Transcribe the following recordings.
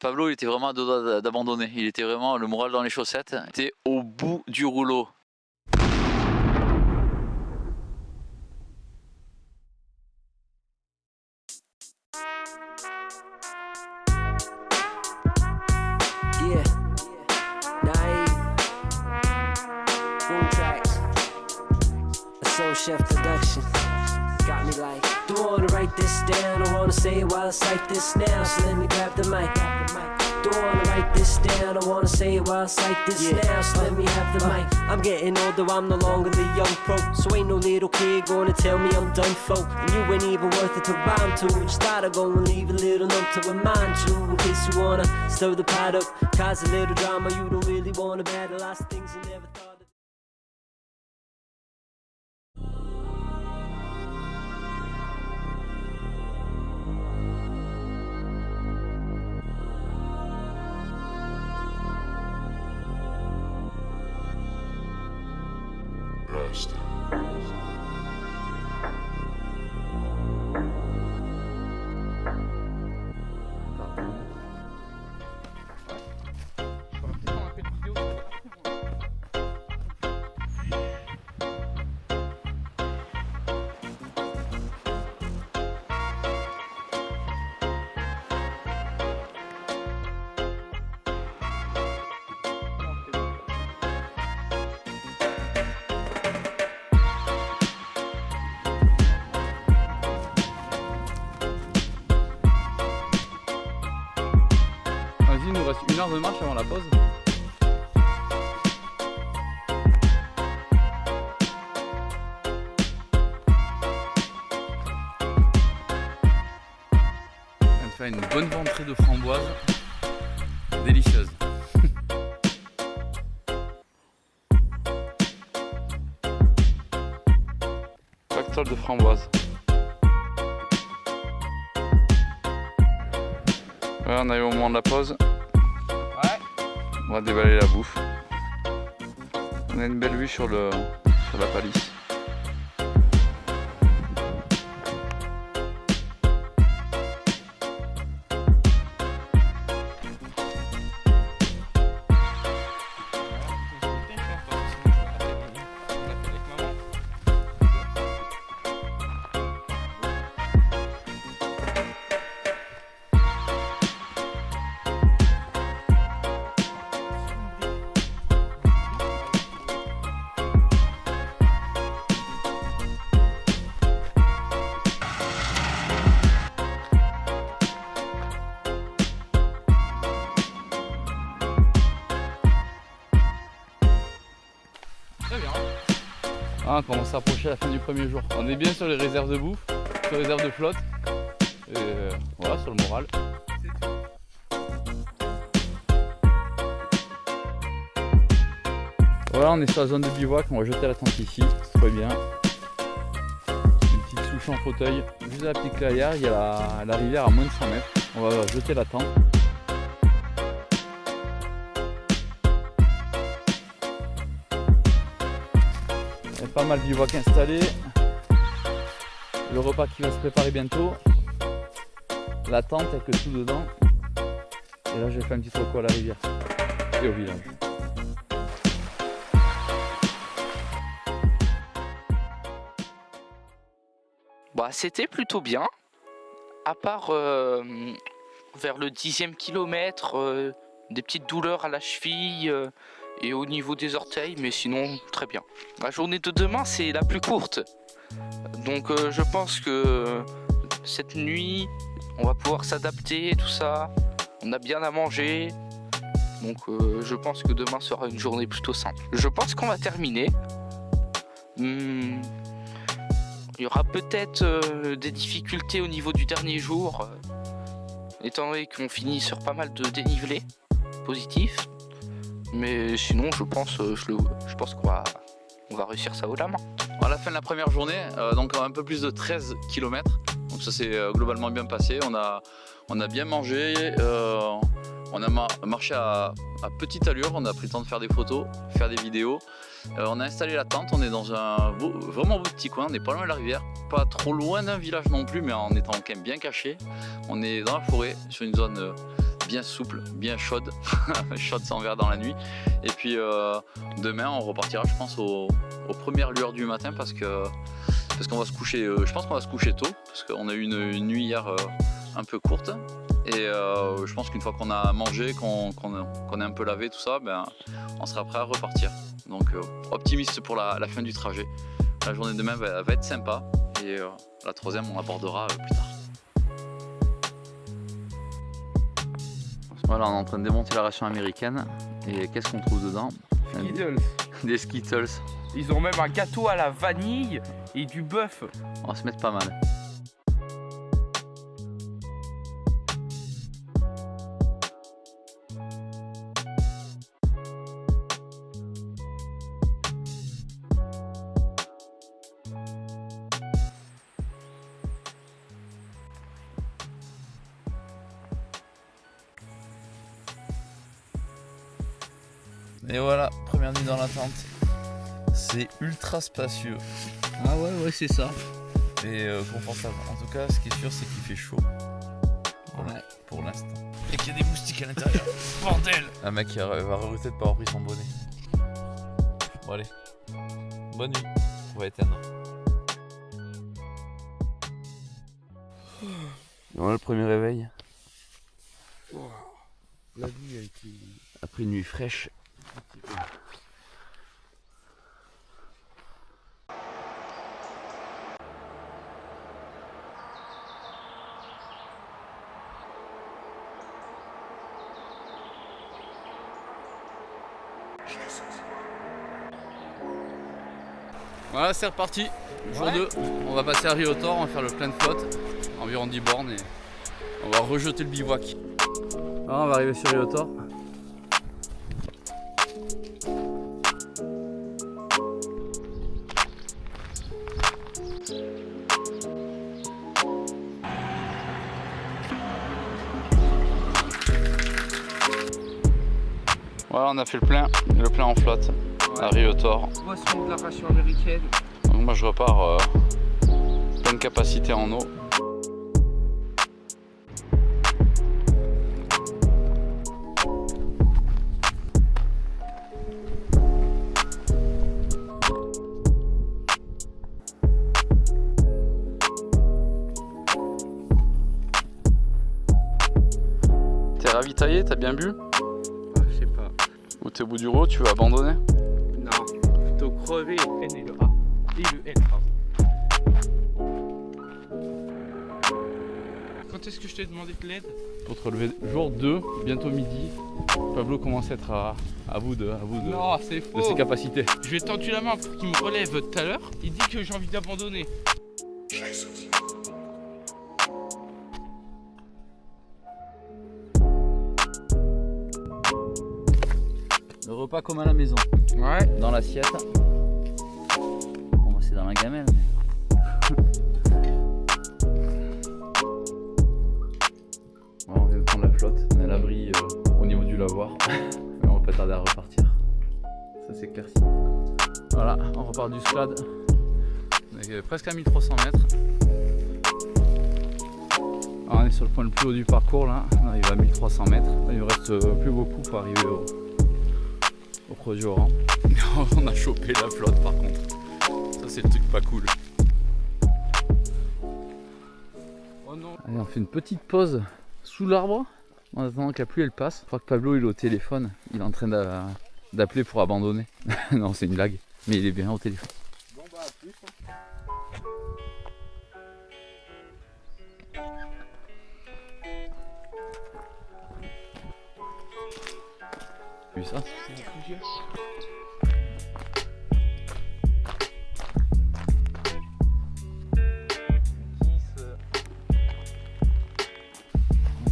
Pablo, il était vraiment à deux doigts d'abandonner. Il était vraiment le moral dans les chaussettes. Il était au bout du rouleau. Yeah, Naive, Boom Tracks, a Soul Chef production. Got me like, don't wanna write this down, I wanna say it while I cite this now, so let me grab the mic. Don't wanna write this down, I wanna say it while I cite this now, so let me have the mic. I'm getting older, I'm no longer the young pro, so ain't no little kid gonna tell me I'm done for. And you ain't even worth it to rhyme to, just thought I'd go and leave a little note to remind you, in case you wanna stir the pot up, cause a little drama, you don't really wanna battle, lots of things you never thought of. Rasta. Vas-y, il nous reste 1 heure de marche avant la pause. On vient de faire une bonne ventrée de framboises. Délicieuse. Cocktail de framboises. Ouais, on arrive au moment de la pause. Ouais. On va déballer la bouffe. On a une belle vue sur la palisse. Ah, on commence à approcher la fin du premier jour. On est bien sur les réserves de bouffe, sur les réserves de flotte. Et voilà, sur le moral. Voilà, on est sur la zone de bivouac, on va jeter la tente ici, très bien. Une petite souche en fauteuil. Juste à la petite clairière, il y a la rivière à moins de 100 mètres. On va jeter la tente. Il y a pas mal de bivouac installé. Le repas qui va se préparer bientôt. La tente avec le tout dedans. Et là j'ai fait un petit tour à la rivière et au village. Bah, c'était plutôt bien, à part vers le 10e kilomètre, des petites douleurs à la cheville et au niveau des orteils, mais sinon très bien. La journée de demain c'est la plus courte, donc je pense que cette nuit on va pouvoir s'adapter, tout ça, on a bien à manger, donc je pense que demain sera une journée plutôt simple. Je pense qu'on va terminer. Il y aura peut-être des difficultés au niveau du dernier jour, étant donné qu'on finit sur pas mal de dénivelé positif. Mais sinon, je pense qu'on va réussir ça haut la main. À la fin de la première journée, donc un peu plus de 13 km. Donc ça s'est globalement bien passé. On a bien mangé, on a marché à petite allure, on a pris le temps de faire des photos, faire des vidéos. On a installé la tente, on est dans un vraiment beau petit coin, on n'est pas loin de la rivière, pas trop loin d'un village non plus, mais en étant quand même bien caché. On est dans la forêt, sur une zone bien souple, bien chaude, chaude sans verre dans la nuit. Et puis demain on repartira je pense aux premières lueurs du matin parce qu'on va se coucher, je pense qu'on va se coucher tôt parce qu'on a eu une nuit hier un peu courte. Et je pense qu'une fois qu'on a mangé, qu'on est un peu lavé, tout ça, ben, on sera prêt à repartir. Donc optimiste pour la fin du trajet. La journée de demain va être sympa et la troisième on l'abordera plus tard. Voilà, on est en train de démonter la ration américaine et qu'est-ce qu'on trouve dedans? Skittles. Des Skittles. Ils ont même un gâteau à la vanille et du bœuf. On va se mettre pas mal. Et voilà, première nuit dans la tente. C'est ultra spacieux. Ah ouais, c'est ça. Et confortable. En tout cas, ce qui est sûr, c'est qu'il fait chaud. Pour l'instant. Et qu'il y a des moustiques à l'intérieur. Bordel! Un mec qui va regretter de pas avoir pris son bonnet. Bon allez. Bonne nuit. On va éteindre. Voilà le premier réveil. La nuit a été... Après une nuit fraîche. Voilà, c'est reparti. Jour 2, on va passer à Riotor, on va faire le plein de flotte, environ 10 bornes et on va rejeter le bivouac. Alors, on va arriver sur Riotor. Voilà, on a fait le plein en flotte à Riotor. Boisson de la ration américaine. Donc moi je repars pleine capacité en eau. T'es ravitaillé, t'as bien bu? Je sais pas. Ou t'es au bout du rouleau, tu veux abandonner? Non, plutôt crever le N et le A. Et le L, pardon. Quand est-ce que je t'ai demandé de l'aide? Pour te relever, jour 2, bientôt midi. Pablo commence à être à bout de Non, c'est faux. ses capacités. Je lui ai tendu la main pour qu'il me relève tout à l'heure. Il dit que j'ai envie d'abandonner. Le repas comme à la maison. Ouais. Dans l'assiette. Bon, c'est dans la gamelle. Mais... Bon, on vient de prendre la flotte. On est à l'abri au niveau du lavoir. Mais on va pas tarder à repartir. Ça s'éclaircit. Voilà, on repart du Sclad. On est presque à 1300 mètres. Alors, on est sur le point le plus haut du parcours là. On arrive à 1300 mètres. Il ne reste plus beaucoup pour arriver au creux du Oran. On a chopé la flotte par contre. Ça c'est le truc pas cool. Oh non. Allez, on fait une petite pause sous l'arbre en attendant que la pluie elle passe. Je crois que Pablo il est au téléphone. Il est en train d'appeler pour abandonner. Non, c'est une blague. Mais il est bien au téléphone. Bon bah à plus. Vu ça?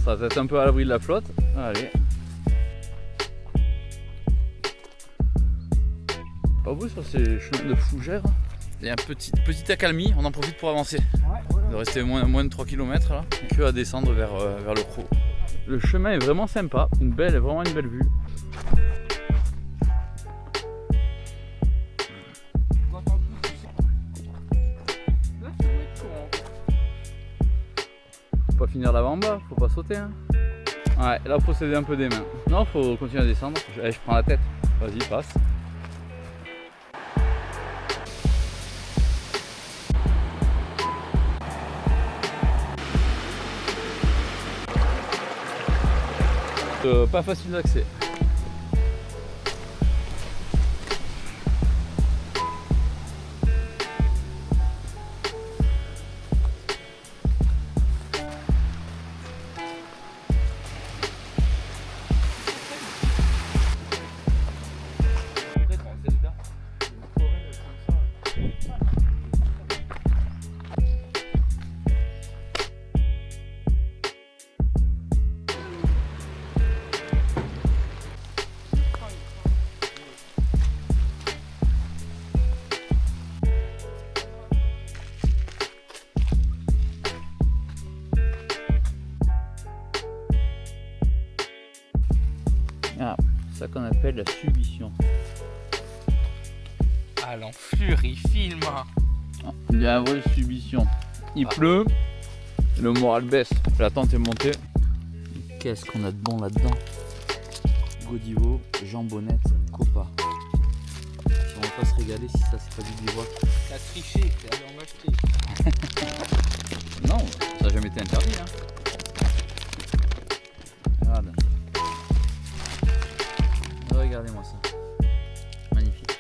Ça va être un peu à l'abri de la flotte. Allez. Pas beau sur ces chemins de fougères. Il y a un petit accalmie, on en profite pour avancer. Il doit rester moins de 3 km là. Que à descendre vers le Crau. Le chemin est vraiment sympa, vraiment une belle vue. Faut pas finir là-bas en bas, faut pas sauter hein. Ouais, là faut s'aider un peu des mains. Non, faut continuer à descendre. Je prends la tête. Vas-y, passe. Pas facile d'accès. Ah, c'est ça qu'on appelle la subition. Ah, l'enflure, il filme. Il y a une vraie subition. Il pleut, le moral baisse, la tente est montée. Qu'est-ce qu'on a de bon là-dedans? Godivo, jambonnette, copa. On va pas se régaler si ça c'est pas du bivouac. T'as triché, t'es allé en acheter. Non, ça n'a jamais été interdit. Hein. Regarde. Regardez-moi ça. Magnifique.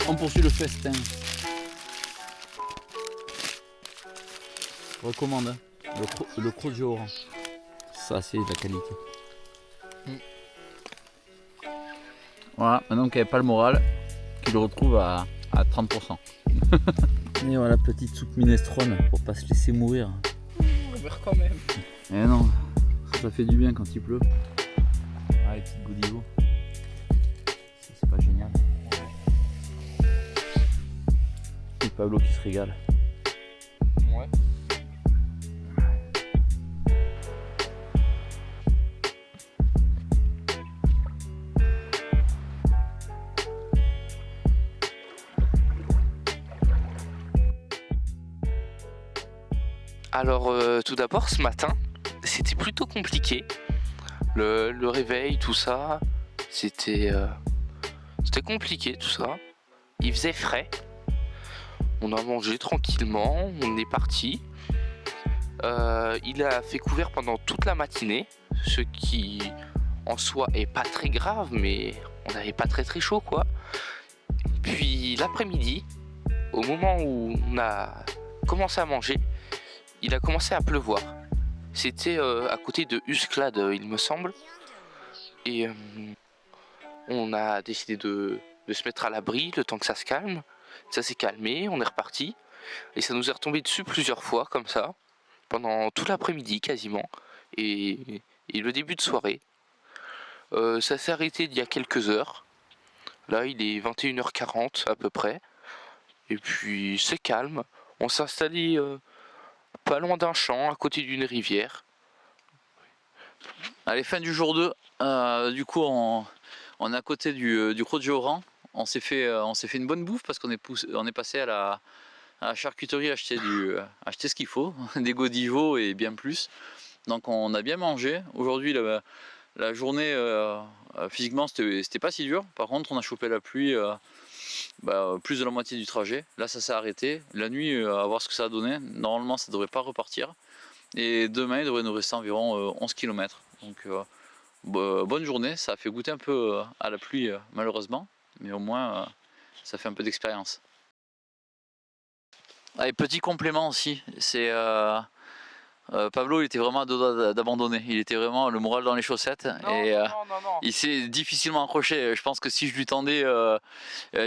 On poursuit le festin. Je recommande hein. Le croc orange. Ça c'est de la qualité. Voilà, maintenant qu'il n'y avait pas le moral, qu'il le retrouve à 30%. Et voilà, petite soupe minestrone pour pas se laisser mourir. Quand même. Eh non, ça fait du bien quand il pleut. Ah, les petites Godivo. C'est pas génial. Et Pablo qui se régale. Ouais. Alors tout d'abord ce matin, c'était plutôt compliqué. Le réveil, tout ça, c'était compliqué tout ça. Il faisait frais. On a mangé tranquillement, on est parti. Il a fait couvert pendant toute la matinée, ce qui en soi est pas très grave, mais on n'avait pas très chaud quoi. Puis l'après-midi, au moment où on a commencé à manger, il a commencé à pleuvoir. C'était à côté de Usklad, il me semble. Et on a décidé de se mettre à l'abri le temps que ça se calme. Ça s'est calmé, on est reparti. Et ça nous est retombé dessus plusieurs fois comme ça, pendant tout l'après-midi quasiment. Et le début de soirée. Ça s'est arrêté il y a quelques heures. Là il est 21h40 à peu près. Et puis c'est calme. On s'est installé pas loin d'un champ, à côté d'une rivière. Allez, fin du jour 2. Du coup, on est à côté du Croc du Oran. On s'est fait une bonne bouffe parce qu'on est passé à la charcuterie acheter ce qu'il faut, des Godivo et bien plus. Donc on a bien mangé. Aujourd'hui, la journée, physiquement, c'était pas si dur. Par contre, on a chopé la pluie plus de la moitié du trajet. Là, ça s'est arrêté. La nuit, à voir ce que ça a donné. Normalement, ça devrait pas repartir. Et demain, il devrait nous rester environ 11 km. Donc, bonne journée. Ça a fait goûter un peu à la pluie, malheureusement. Mais au moins, ça fait un peu d'expérience. Et petit complément aussi, c'est Pablo, il était vraiment à deux doigts d'abandonner. Il était vraiment le moral dans les chaussettes. Non. Il s'est difficilement accroché. Je pense que si je lui tendais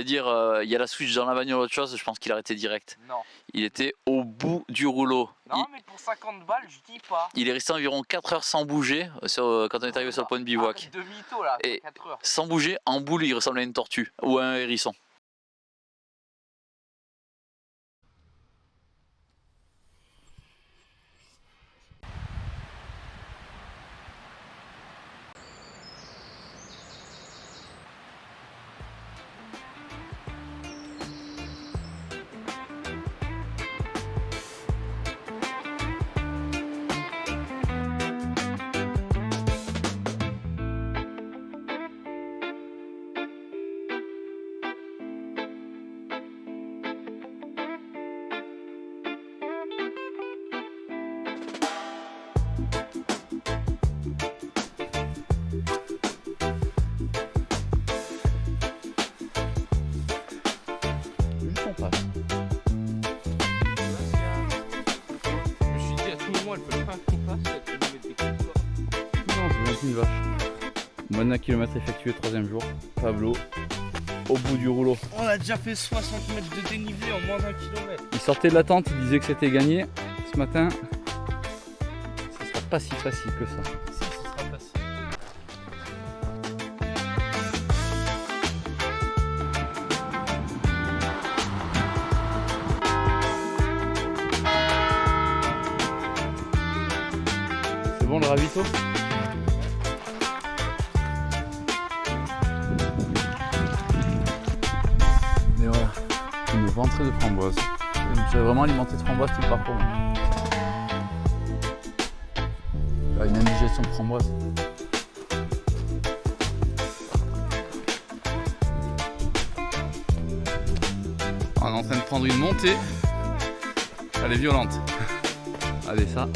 dire il y a la Switch dans la bagnole ou autre chose, je pense qu'il arrêtait direct. Non. Il était au bout du rouleau. Non, mais pour 50 balles, je dis pas. Il est resté environ 4 heures sans bouger quand on est arrivé sur le point de bivouac. Arrête de mytho là, Et 4 heures. sans bouger, en boule, il ressemblait à une tortue ou à un hérisson. une vache. Moins d'un kilomètre effectué, 3e jour. Pablo, au bout du rouleau. On a déjà fait 60 mètres de dénivelé en moins d'un kilomètre. Il sortait de la tente, il disait que c'était gagné. Ce matin, ce sera pas si facile que ça. Si, ce sera facile. C'est bon le ravito? Et voilà, une ventrée de framboises. Je me suis vraiment alimenté de framboises tout le parcours. Une indigestion de framboises. On est en train de prendre une montée. Elle est violente. Allez ça.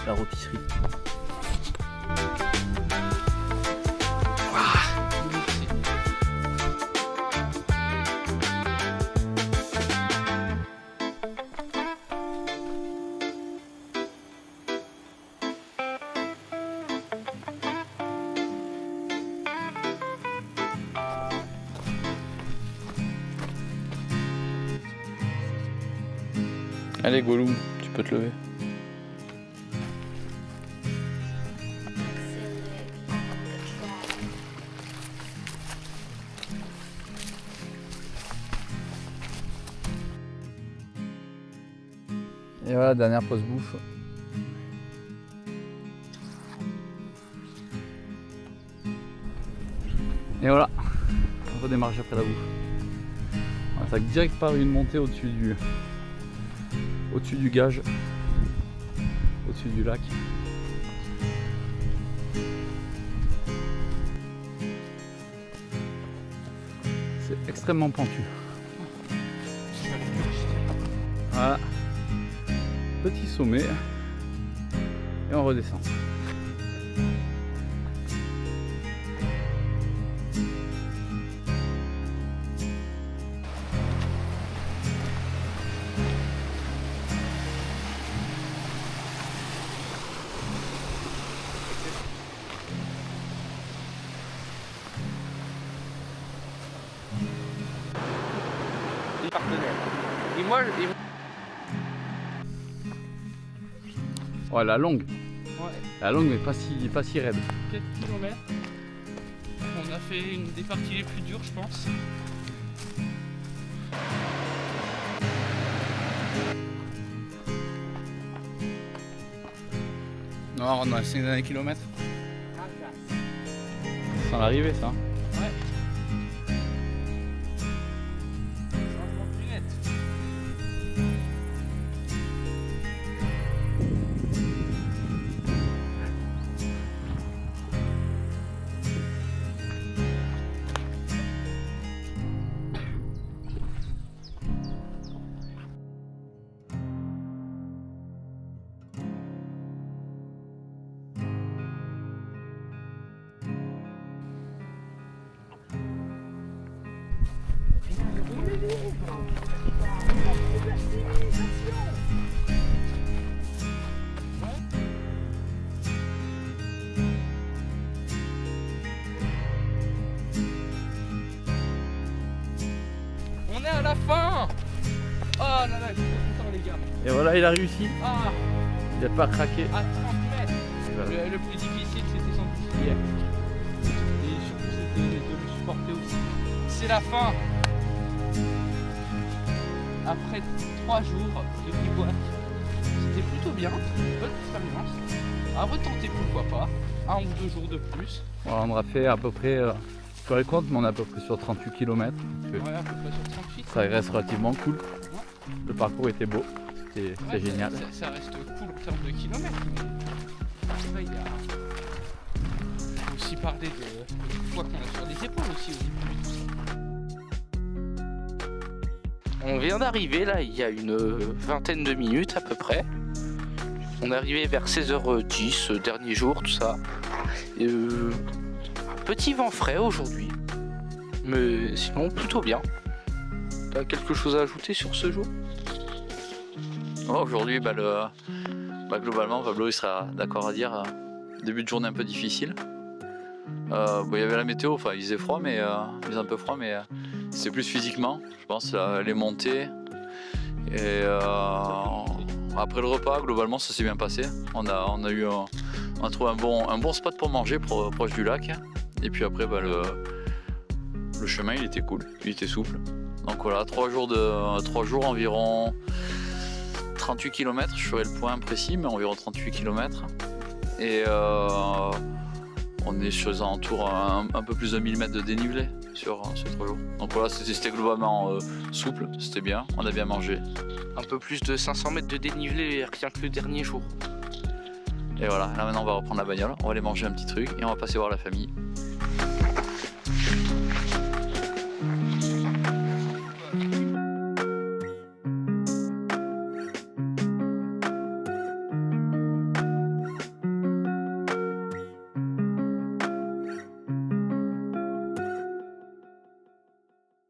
La rôtisserie. Allez Gollum, tu peux te lever. Et voilà, dernière pause bouffe. Et voilà, on redémarre après la bouffe. On attaque direct par une montée au-dessus du gage, au-dessus du lac. C'est extrêmement pentu. Voilà. Petit sommet et on redescend. Les partenaires. Et moi, Ouais, la longue. ouais, La longue mais pas si raide. 4 km. On a fait une des parties les plus dures, je pense. Non, on rentre dans les 5 derniers kilomètres. Sans l'arrivée ça. Ouais. Changement de lunettes. On est à la fin. Oh là là, je suis trop content les gars. Et voilà, il a réussi. Ah, Il n'a pas craqué. à 30 mètres. Et voilà. Le plus difficile c'était sans doute hier. Et surtout c'était de le supporter aussi. C'est la fin. Après 3 jours de bivouac, c'était plutôt bien, bonne expérience. À retenter pourquoi pas, 1 ou 2 jours de plus. Voilà, on a fait à peu près, je ferai le compte, mais on est à peu près sur 38 km. Ouais, à peu près sur 38. Ça reste relativement cool. Le parcours était beau, c'était Ouais, génial. Ça reste cool en termes de kilomètres, mais c'est vrai, il faut aussi parler de poids qu'on a sur les épaules aussi au début de tout ça. On vient d'arriver là, il y a une vingtaine de minutes à peu près. On est arrivé vers 16h10, dernier jour, tout ça. Et, un petit vent frais aujourd'hui. Mais sinon, plutôt bien. T'as quelque chose à ajouter sur ce jour? Aujourd'hui, globalement, Pablo il sera d'accord à dire début de journée un peu difficile. Il y avait la météo, enfin il faisait froid, mais il faisait un peu froid, mais c'est plus physiquement, je pense, les montées. Et après le repas, globalement, ça s'est bien passé. On a trouvé un bon spot pour manger proche du lac. Et puis après, le chemin, il était cool, il était souple. Donc voilà, 3 jours environ 38 km, je ferai le point précis, mais environ 38 km. Et on est sur les alentours un peu plus de 1000 mètres de dénivelé sur ces 3 jours. Donc voilà, c'était globalement souple, c'était bien, on a bien mangé. Un peu plus de 500 mètres de dénivelé rien que le dernier jour. Et voilà, là maintenant on va reprendre la bagnole, on va aller manger un petit truc et on va passer voir la famille.